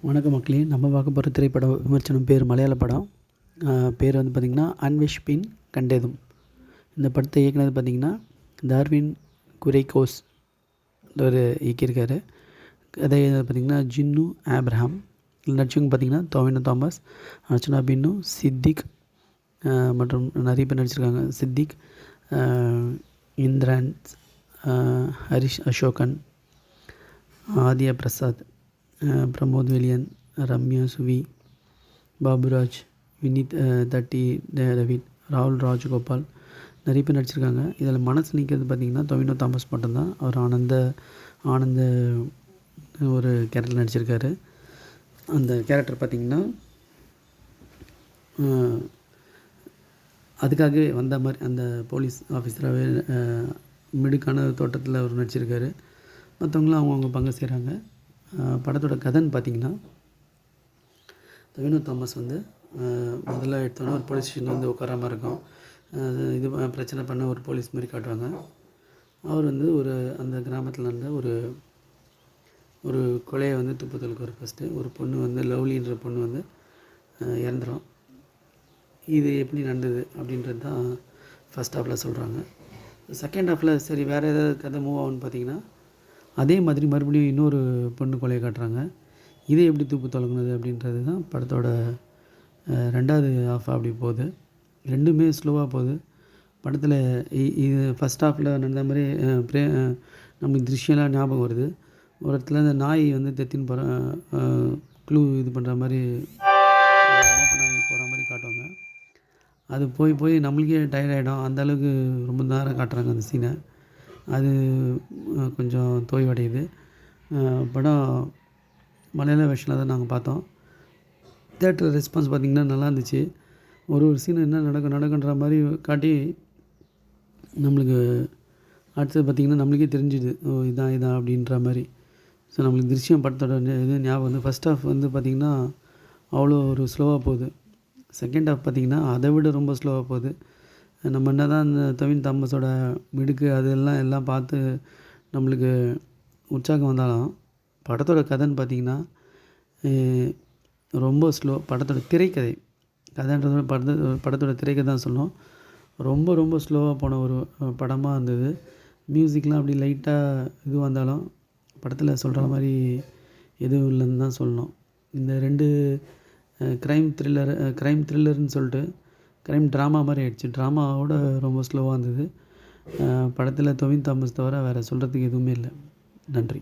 வணக்கம் மக்களே. நம்ம பார்க்க போகிற திரைப்பட விமர்சனம் பேர் மலையாள படம். பேர் வந்து பார்த்திங்கன்னா அன்வேஷ் பின் கண்டேதும். இந்த படத்தை இயக்குனது பார்த்திங்கன்னா டார்வின் குரைகோஸ் ஒரு இயக்கியிருக்காரு. கதை பார்த்திங்கன்னா ஜின்னு ஆப்ரஹாம். நடிச்சவங்க பார்த்திங்கன்னா டொவினோ தாமஸ், அர்ச்சனா பின்னு, சித்திக் மற்றும் நிறைய பேர் நடிச்சிருக்காங்க. சித்திக், இந்திரன், ஹரிஷ் அசோகன், ஆதியா பிரசாத், பிரமோத் வெலியன், ரம்யா சுவி, பாபுராஜ், வினித் தட்டி டேவிட், ராகுல் ராஜகோபால் நிறைய பேர் நடிச்சிருக்காங்க. இதில் மனசு நிற்கிறது பார்த்திங்கன்னா டொவினோ தாமஸ் மட்டும்தான். அவர் ஆனந்த ஒரு கேரக்டர் நடிச்சிருக்காரு. அந்த கேரக்டர் பார்த்திங்கன்னா அதுக்காகவே வந்த மாதிரி அந்த போலீஸ் ஆஃபீஸராகவே மிடுக்கான தோட்டத்தில் அவர் நடிச்சிருக்காரு. மற்றவங்களாம் அவங்கவுங்க பங்கு செய்கிறாங்க. படத்தோட கதைன்னு பார்த்திங்கன்னா டொவினோ தாமஸ் வந்து முதல்ல எடுத்தோன்னே ஒரு போலீஸ் ஸ்டேஷனில் வந்து உட்கார மாதிரி இருக்கும். இது பிரச்சனை பண்ண ஒரு போலீஸ் மாதிரி காட்டுவாங்க. அவர் வந்து அந்த கிராமத்தில் நடந்த ஒரு கொலையை வந்து துப்பு தொலைக்குவார். ஃபஸ்ட்டு ஒரு பொண்ணு வந்து லவ்லின்ற பொண்ணு வந்து இறந்துடும். இது எப்படி நடந்தது அப்படின்றது தான் ஃபஸ்ட் ஹாஃபில் சொல்கிறாங்க. செகண்ட் ஹாஃபில் சரி வேறு ஏதாவது கதை மூவ் ஆகுன்னு பார்த்திங்கன்னா அதே மாதிரி மறுபடியும் இன்னொரு பொண்ணு கொலையை காட்டுறாங்க. இதை எப்படி தூப்பு தொலைக்குனது அப்படின்றது தான் படத்தோட ரெண்டாவது ஹாஃப். அப்படி போகுது. ரெண்டுமே ஸ்லோவாக போகுது. படத்தில் இது ஃபஸ்ட் ஹாஃபில் நடந்த மாதிரி நமக்கு திருஷ்யம்லாம் ஞாபகம் வருது. ஒரு இடத்துல இந்த நாய் வந்து தெத்தின்னு போகிற க்ளூ இது பண்ணுற மாதிரி ஓப்பன் ஆகி போகிற மாதிரி காட்டுவாங்க. அது போய் நம்மளுக்கே டயர்ட் ஆகிடும். அந்தளவுக்கு ரொம்ப நேரம் காட்டுறாங்க அந்த சீனை. அது கொஞ்சம் தோய்வடையுது. படம் மலையாள வெர்ஷனில் தான் நாங்கள் பார்த்தோம். தியேட்டர் ரெஸ்பான்ஸ் பார்த்திங்கன்னா நல்லா இருந்துச்சு. ஒரு சீன் என்ன நடக்குன்ற மாதிரி காட்டி நம்மளுக்கு அடுத்தது பார்த்திங்கன்னா நம்மளுக்கே தெரிஞ்சுது, இதான் அப்படின்ற மாதிரி. ஸோ நம்மளுக்கு திருஷ்யம் படத்தோட இது ஞாபகம் வந்து ஃபஸ்ட் ஹாஃப் வந்து பார்த்திங்கன்னா அவ்வளோ ஒரு ஸ்லோவாக போகுது. செகண்ட் ஹாஃப் பார்த்திங்கன்னா அதை விட ரொம்ப ஸ்லோவாக போகுது. நம்ம என்ன தான் அந்த டொவினோ தாமஸோட மிடுக்கு எல்லாம் பார்த்து நம்மளுக்கு உற்சாகம் வந்தாலும் படத்தோட கதைன்னு பார்த்திங்கன்னா ரொம்ப ஸ்லோ. படத்தோட கதைன்றது படத்தோட திரைக்கதை தான் சொல்லணும். ரொம்ப ஸ்லோவாக போன ஒரு படமாக இருந்தது. மியூசிக்லாம் அப்படி லைட்டாக இது வந்தாலும் படத்தில் சொல்கிற மாதிரி எதுவும் இல்லைன்னு தான் சொல்லணும். இந்த ரெண்டு க்ரைம் த்ரில்லர்னு சொல்லிட்டு க்ரைம் ட்ராமா மாதிரி ஆயிடுச்சு. ட்ராமாவோட ரொம்ப ஸ்லோவாக இருந்தது. படத்தில் டொவினோ தாமஸ் தவிர வேறு சொல்கிறதுக்கு எதுவுமே இல்லை. நன்றி.